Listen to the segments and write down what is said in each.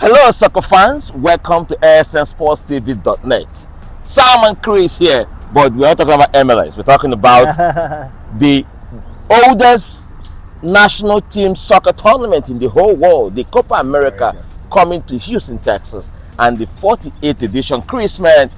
Hello, soccer fans. Welcome to ASNSportsTV.net. Sam and Chris here, but we're not talking about MLS. We're talking about the oldest national team soccer tournament in the whole world, the Copa America, coming to Houston, Texas, and the 48th edition. Chris, man,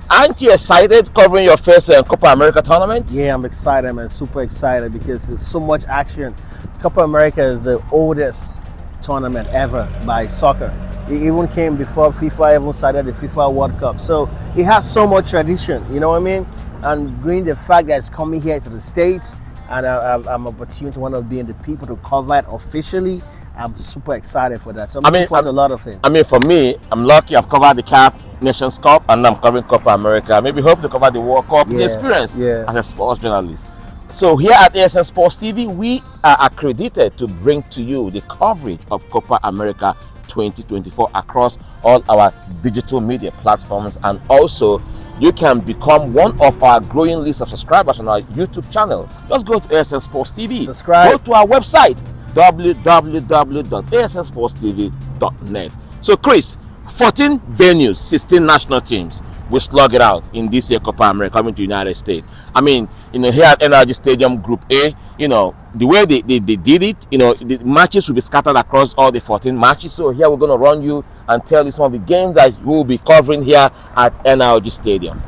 aren't you excited covering your first Copa America tournament? Yeah, I'm excited, man. Super excited because there's so much action. Copa America is the oldest tournament ever by soccer. It even came before FIFA even started the FIFA World Cup. So it has so much tradition, you know what I mean? And going the fact that it's coming here to the States, and I'm opportunity to one of being the people to cover it officially. I'm super excited for that. So I'm looking forward to a lot of things. I mean, for me, I'm lucky I've covered the CAF Nations Cup and I'm covering Copa America. Maybe hope to cover the World Cup. The experience as a sports journalist. So here at ASN Sports TV, we are accredited to bring to you the coverage of Copa America 2024 across all our digital media platforms, and also you can become one of our growing list of subscribers on our YouTube channel. Just go to ASN Sports TV. Subscribe. Go to our website www.asnsportstv.net. So Chris, 14 venues, 16 national teams will slug it out in this year Copa America coming to the United States. I mean, here at NRG Stadium Group A, the way they did it, the matches will be scattered across all the 14 matches. So here we're going to run you and tell you some of the games that we'll be covering here at NRG Stadium.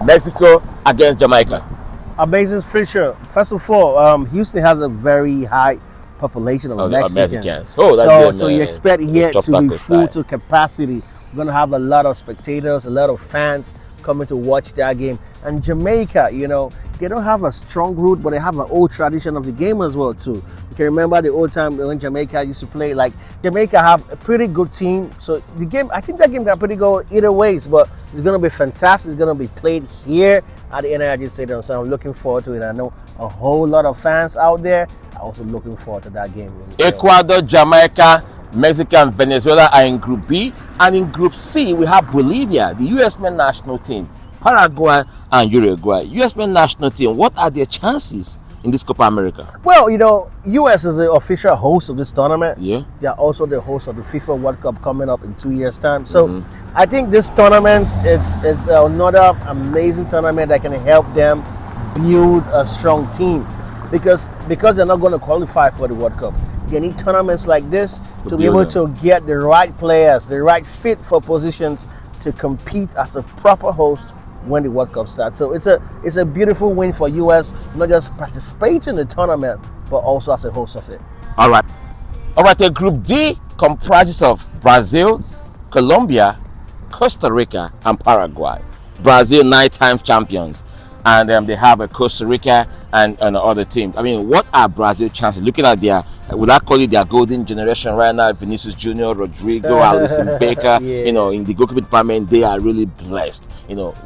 Mexico against Jamaica. Amazing feature. First of all, Houston has a very high population of Mexicans. So you expect here to be full to capacity. We're going to have a lot of spectators, a lot of fans coming to watch that game. And Jamaica, they don't have a strong root, but they have an old tradition of the game as well too. You can remember the old time when Jamaica used to play. Like, Jamaica have a pretty good team. So the game, I think that game got pretty good either ways, but it's going to be fantastic. It's going to be played here at the NRG Stadium. So I'm looking forward to it. I know a whole lot of fans out there are also looking forward to that game. Ecuador, Jamaica, Mexico and Venezuela are in Group B, and in Group C we have Bolivia, the US men national team, Paraguay and Uruguay. US men national team, what are their chances in this Copa America? Well, US is the official host of this tournament. Yeah. They are also the host of the FIFA World Cup coming up in 2 years' time. So I think this tournament it's another amazing tournament that can help them build a strong team, because they're not going to qualify for the World Cup. They need tournaments like this to be able to get the right players, the right fit for positions to compete as a proper host when the World Cup starts. So it's a beautiful win for US, not just participating in the tournament, but also as a host of it. All right. The Group D comprises of Brazil, Colombia, Costa Rica, and Paraguay. Brazil 9-time champions. And they have a Costa Rica and other teams. I mean, what are Brazil's chances? Looking at would I call it their golden generation right now? Vinicius Jr., Rodrigo, Alisson Becker, in the goalkeeping department, they are really blessed.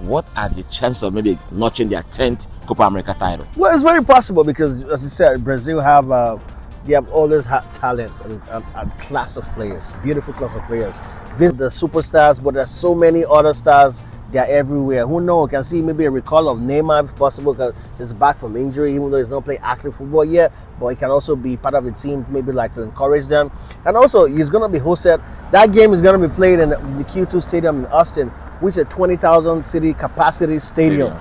What are the chances of maybe notching their 10th Copa America title? Well, it's very possible because, as you said, Brazil they have always had talent and class of players, beautiful class of players. The superstars, but there's so many other stars. They are everywhere. Who knows? Can see maybe a recall of Neymar if possible, because he's back from injury, even though he's not playing active football yet. But he can also be part of the team, maybe like to encourage them. And also, he's going to be hosted. That game is going to be played in the Q2 Stadium in Austin, which is a 20,000 city capacity stadium.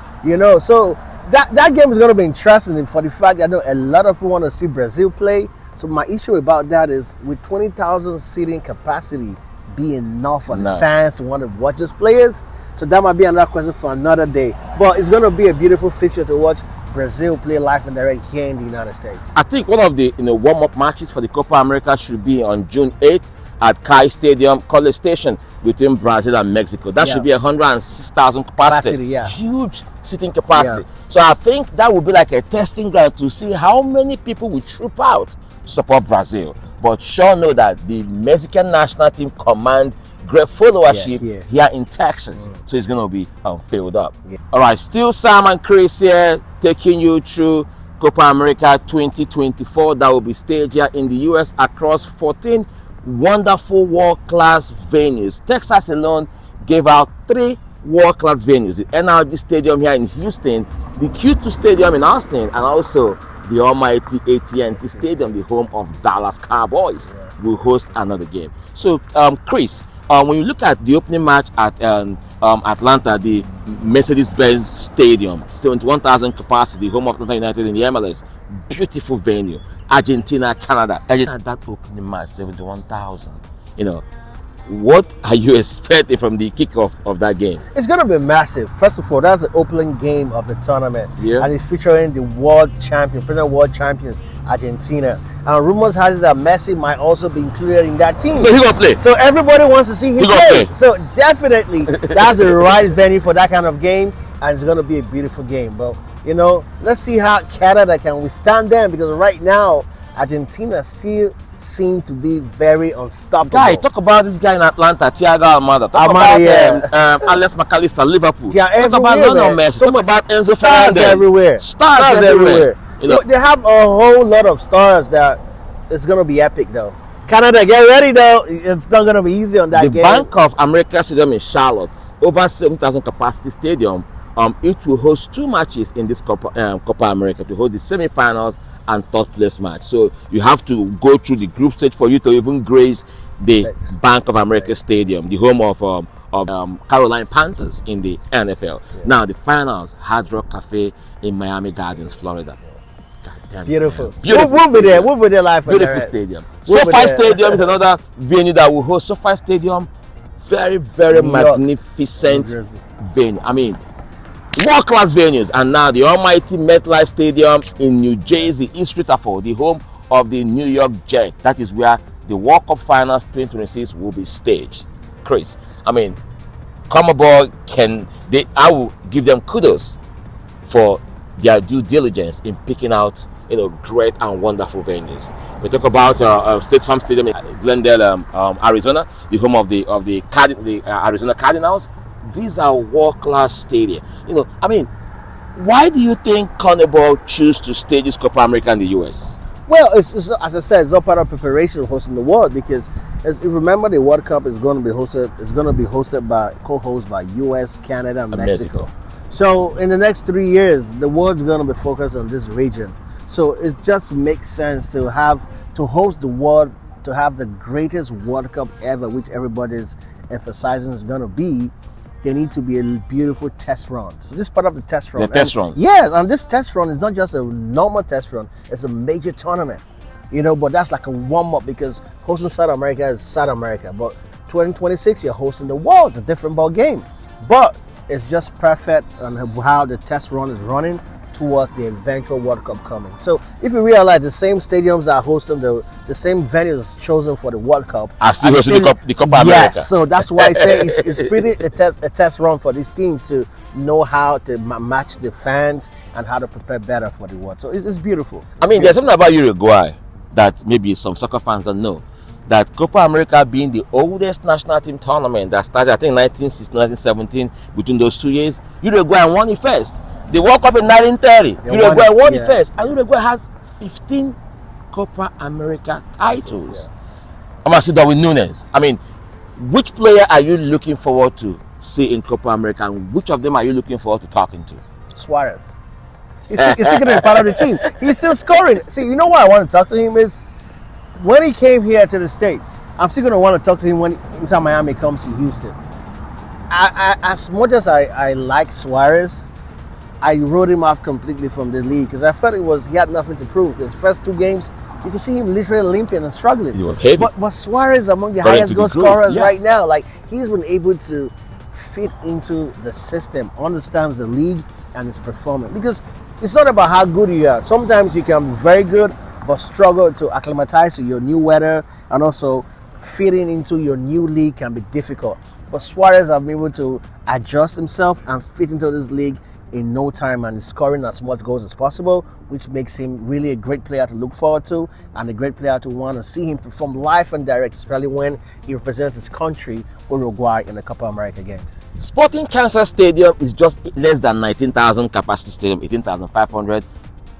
So that game is going to be interesting for the fact that a lot of people want to see Brazil play. So my issue about that is, with 20,000 seating capacity be enough for the fans to want to watch those players? So that might be another question for another day. But it's going to be a beautiful feature to watch Brazil play live and direct here in the United States. I think one of the warm-up matches for the Copa America should be on June 8th at Kai Stadium, College Station, between Brazil and Mexico. That should be 106,000 capacity. Huge seating capacity. So I think that would be like a testing ground to see how many people will troop out to support Brazil. But sure know that the Mexican national team command great followership here in Texas. So it's going to be filled up. All right, still Sam and Chris here taking you through Copa America 2024 that will be staged here in the US across 14 wonderful world-class venues. Texas alone gave out 3 world-class venues: the NRG Stadium here in Houston, the Q2 Stadium in Austin, and also the almighty AT&T Stadium, the home of Dallas Cowboys. will host another game. So, Chris, when you look at the opening match at Atlanta, the Mercedes-Benz Stadium, 71,000 capacity, home of Atlanta United in the MLS, beautiful venue. Argentina, Canada. Argentina, that opening match, 71,000. What are you expecting from the kickoff of that game? It's going to be massive. First of all, that's the opening game of the tournament. Yeah. And it's featuring the present world champions, Argentina. And rumors has it that Messi might also be included in that team. So he gonna play. So everybody wants to see him play. So definitely, that's the right venue for that kind of game. And it's going to be a beautiful game. But, let's see how Canada can withstand them. Because right now, Argentina still seem to be very unstoppable. Guy, talk about this guy in Atlanta, Thiago Almada. Talk about Alex McAllister, Liverpool. Yeah, talk about Lionel Messi. Talk about Enzo Stars everywhere. Stars everywhere. They have a whole lot of stars that it's going to be epic, though. Canada, get ready, though. It's not going to be easy on that game. The Bank of America Stadium in Charlotte, over 7,000 capacity stadium, it will host 2 matches in this Copa America to hold the semi-finals and third place match. So you have to go through the group stage for you to even grace the Bank of America Stadium, the home of Carolina Panthers in the NFL. Yeah. Now the finals, Hard Rock Cafe in Miami Gardens, Florida. Beautiful. We'll be there. We'll be there live. Beautiful stadium. SoFi Stadium is another venue that will host. SoFi Stadium, very, very magnificent venue. I mean, world-class venues. And now the almighty MetLife Stadium in New Jersey, East Rutherford, the home of the New York Jets. That is where the World Cup Finals 2026 will be staged. Chris, I mean, come aboard. I will give them kudos for their due diligence in picking out great and wonderful venues. We talk about State Farm Stadium in Glendale, Arizona, the home of the Arizona Cardinals. These are world-class stadiums. I mean, why do you think CONMEBOL choose to stage this Copa America in the U.S.? Well, it's as I said, it's all part of preparation of hosting the world, because if you remember, the World Cup is going to be hosted. It's going to be hosted by co-hosted by U.S., Canada, and Mexico. So in the next 3 years, the world's going to be focused on this region. So it just makes sense to host the world, to have the greatest World Cup ever, which everybody's emphasizing is going to be. There need to be a beautiful test run. So this is part of the test run. The test run. Yes, and this test run is not just a normal test run. It's a major tournament. But that's like a warm-up, because hosting South America is South America. But 2026, you're hosting the world. It's a different ball game. But it's just perfect on how the test run is running towards the eventual World Cup coming. So if you realize the same stadiums that are hosting the same venues chosen for the World Cup are still hosting the Copa America. Yes, so that's why I say it's pretty a test run for these teams to know how to match the fans and how to prepare better for the World. So it's beautiful. I mean, there's something about Uruguay that maybe some soccer fans don't know. That Copa America being the oldest national team tournament that started, I think, 1916, 1917, between those 2 years, Uruguay won it first. They World Cup in 1930. Uruguay won it first. And Uruguay has 15 Copa America titles. I'm going to say Darwin Núñez. I mean, which player are you looking forward to see in Copa America, and which of them are you looking forward to talking to? Suarez. He's still going to be part of the team. He's still scoring. See, you know why I want to talk to him is, when he came here to the States, I'm still going to want to talk to him when Inter Miami comes to Houston. As much as I like Suarez, I wrote him off completely from the league, because I felt he had nothing to prove. His first 2 games, you can see him literally limping and struggling. He was heavy. But Suarez among the highest goal scorers right now. Like, he's been able to fit into the system, understands the league, and is performing. Because it's not about how good you are. Sometimes you can be very good, but struggle to acclimatize to your new weather, and also fitting into your new league can be difficult. But Suarez has been able to adjust himself and fit into this league in no time, and is scoring as much goals as possible, which makes him really a great player to look forward to, and a great player to want to see him perform live and direct, especially when he represents his country, Uruguay, in the Copa America games. Sporting Kansas Stadium is just less than 19,000 capacity stadium, 18,500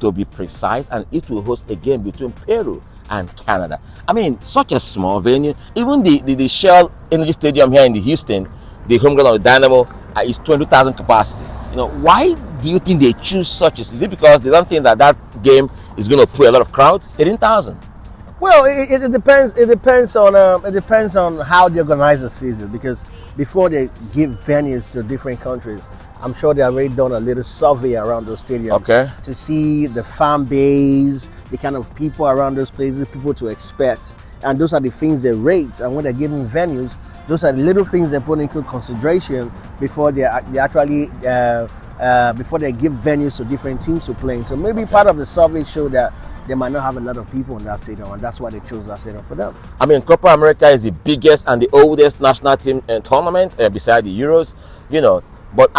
to be precise, and it will host a game between Peru and Canada. I mean, such a small venue. Even the Shell Energy Stadium here in the Houston, the home ground of the Dynamo, is 20,000 capacity. Why do you think they choose such? Is it because they don't think that game is going to pull a lot of crowd? 18,000. Well, it depends. It depends on how they organize the season, because before they give venues to different countries, I'm sure they already done a little survey around those stadiums to see the fan base, the kind of people around those places, people to expect, and those are the things they rate. And when they're giving venues, those are the little things they put into consideration before they actually before they give venues to different teams to play. So maybe part of the survey showed that they might not have a lot of people in that stadium, and that's why they chose that stadium for them. I mean, Copa America is the biggest and the oldest national team tournament beside the Euros, you know. But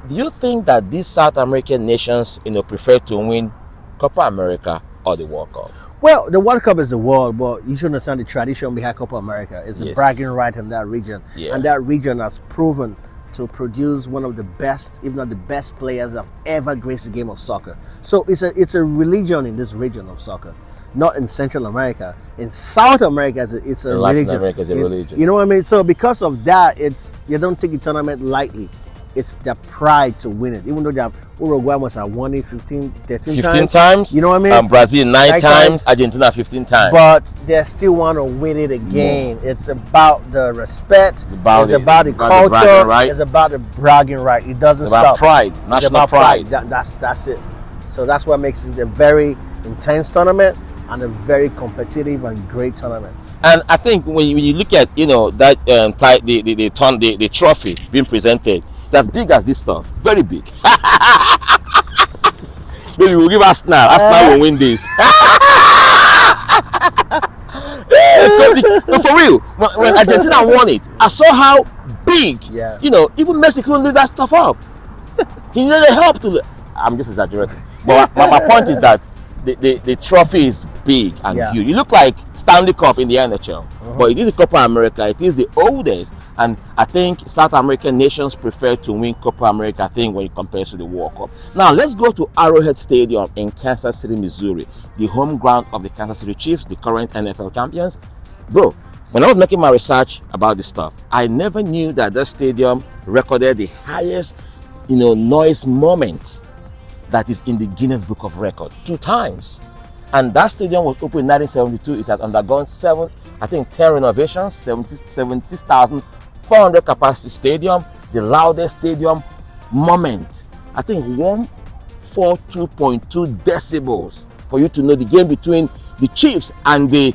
do you think that these South American nations, you know, prefer to win Copa America or the World Cup? Well, the World Cup is the world, but you should understand the tradition behind Copa America. It's a bragging right in that region, and that region has proven to produce one of the best, if not the best players that have ever graced the game of soccer. So it's a religion in this region of soccer, not in Central America. In South America, it's a religion. Latin America is a religion. You know what I mean? So because of that, you don't take the tournament lightly. It's their pride to win it, even though Uruguay must have won it 13 times. You know what I mean? Brazil 9 times, Argentina 15 times. But they still want to win it again. It's about the respect. It's about the culture. It's about the bragging right. It doesn't stop. It's about pride, national pride. That's it. So that's what makes it a very intense tournament and a very competitive and great tournament. And I think when you look at, you know, that the trophy being presented, as big as this stuff, very big. Maybe we'll give Arsenal. Arsenal will win this. No, for real. When Argentina won it, I saw how big. You know, even Messi couldn't leave that stuff up. He needed help to. I'm just exaggerating, but my point is that the trophy is big and huge. You look like Stanley Cup in the NHL, but it is the Copa America. It is the oldest, and I think South American nations prefer to win Copa America, I think, when it compares to the World Cup. Now let's go to Arrowhead Stadium in Kansas City, Missouri, the home ground of the Kansas City Chiefs, the current NFL champions. Bro, when I was making my research about this stuff, I never knew that the stadium recorded the highest, you know, noise moment that is in the Guinness Book of Records 2 times. And that stadium was opened in 1972. It had undergone 10 renovations, 76,400 capacity stadium, the loudest stadium moment. I think 142.2 decibels for you to know the game between the Chiefs and the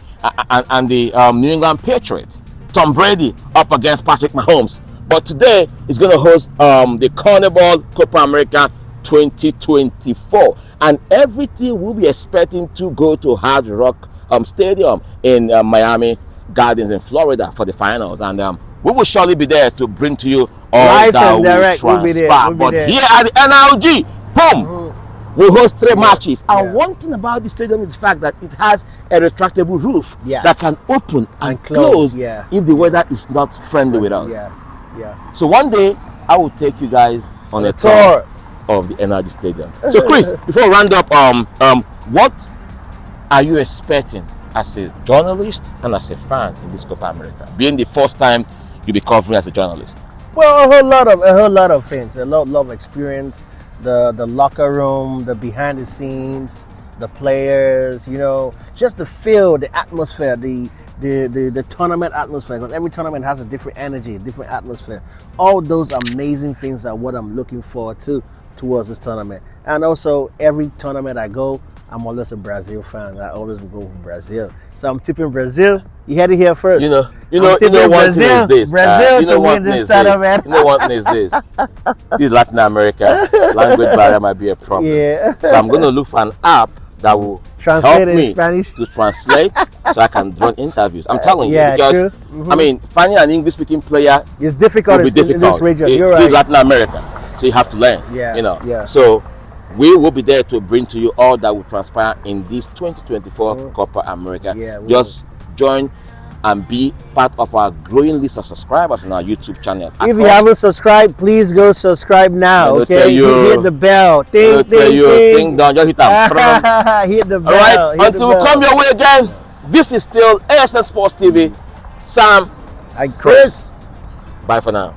New England Patriots. Tom Brady up against Patrick Mahomes. But today is going to host the Carnival Copa America 2024, and everything will be expecting to go to Hard Rock Stadium in Miami Gardens in Florida for the finals, and we will surely be there to bring to you all live that will transpire. But here at the NLG, boom, we host 3 matches. And one thing about the stadium is the fact that it has a retractable roof that can open and close if the weather is not friendly with us. So one day I will take you guys on a tour of the NRG Stadium. So Chris, before we round up, what are you expecting as a journalist and as a fan in this Copa America, being the first time you'll be covering as a journalist? Well, a whole lot of things, a lot of experience, the locker room, the behind the scenes, the players, you know, just the feel, the atmosphere, the tournament atmosphere, because every tournament has a different energy, different atmosphere. All those amazing things are what I'm looking forward to towards this tournament. And also, every tournament I go, I'm always a Brazil fan. I always go for Brazil. So I'm tipping Brazil. You had it here first. You know one thing is this. Brazil to win this tournament. You know one thing is this. This Latin America language barrier might be a problem. So I'm going to look for an app that will help me Spanish to translate so I can run interviews. I'm telling you, because I mean, finding an English-speaking player is difficult in this region. You're right. Latin America, so you have to learn. So we will be there to bring to you all that will transpire in this 2024 Copa America. Just join and be part of our growing list of subscribers on our YouTube channel. If you haven't subscribed, please go subscribe now. Okay, hit the bell. Ding, ding, dong. Just hit that. Hit the bell. All right, until we come your way again. This is still ASN Sports TV. Sam and Chris. Bye for now.